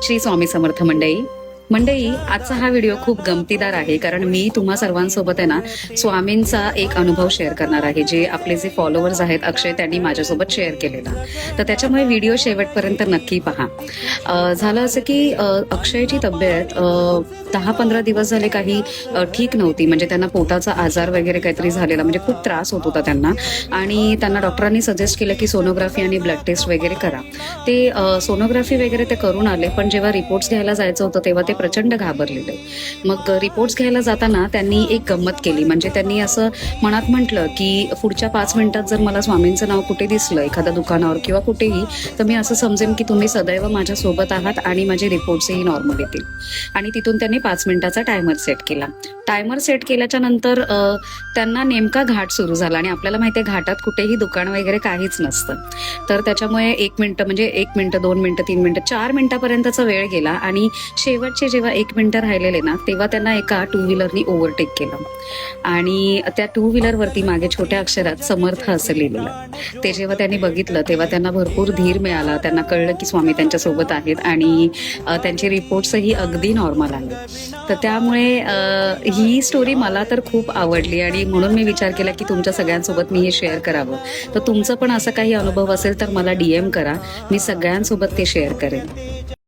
श्री स्वामी समर्थ मंडळी, आजचा हा व्हिडिओ खूप गमतीदार आहे, कारण मी तुम्हा सर्वांसोबत आहे ना स्वामींचा एक अनुभव शेअर करणार आहे, जे आपले जे फॉलोअर्स आहेत अक्षय, त्यांनी माझ्यासोबत शेअर केलेला. तर त्याच्यामुळे व्हिडिओ शेवटपर्यंत नक्की पहा. झालं असं की अक्षयची तब्येत 10-15 दिवस झाले काही ठीक नव्हती. म्हणजे त्यांना पोटाचा आजार वगैरे काहीतरी झालेला, म्हणजे खूप त्रास होत होता त्यांना. आणि त्यांना डॉक्टरांनी सजेस्ट केलं की सोनोग्राफी आणि ब्लड टेस्ट वगैरे करा. ते सोनोग्राफी वगैरे ते करून आले, पण जेव्हा रिपोर्ट्स घ्यायला जायचं होतं तेव्हा ते प्रचंड घाबरलेले. मग रिपोर्ट्स घ्यायला जाताना त्यांनी एक गंमत केली. म्हणजे त्यांनी असं मनात म्हटलं की पुढच्या 5 मिनिटात जर मला स्वामींचं नाव कुठे दिसलं एखाद्या दुकानावर किंवा कुठेही, तर मी असं समजेन की तुम्ही सदैव माझ्या सोबत आहात आणि माझे रिपोर्ट्सही नॉर्मल येतील. आणि तिथून त्यांनी 5 मिनिटाचा टायमर सेट केला. टायमर सेट केल्याच्या नंतर त्यांना नेमका घाट सुरू झाला. आणि आपल्याला माहिती आहे घाटात कुठेही दुकान वगैरे काहीच नसतं. तर त्याच्यामुळे 1 मिनिटं, म्हणजे 1 मिनिटं, 2 मिनिटं, 3 मिनिटं, 4 मिनिटापर्यंतचा वेळ गेला. आणि शेवटचे जेव्हा 1 मिनिटं राहिलेले ना, तेव्हा त्यांना एका 2 व्हीलरनी ओव्हरटेक केलं. आणि त्या 2 व्हीलरवरती मागे छोट्या अक्षरात समर्थ असं लिहिलेलं. ते जेव्हा त्यांनी बघितलं तेव्हा त्यांना भरपूर धीर मिळाला. त्यांना कळलं की स्वामी त्यांच्यासोबत आहेत आणि त्यांचे रिपोर्ट्सही अगदी नॉर्मल आले. तर त्यामुळे ही स्टोरी मला तर खूप आवडली आणि म्हणून मी विचार केला की तुमच्या सगळ्यांसोबत मी हे शेअर करावं. तर तुमचं पण असं काही अनुभव असेल तर मला DM करा, मी सगळ्यांसोबत ते शेअर करेन.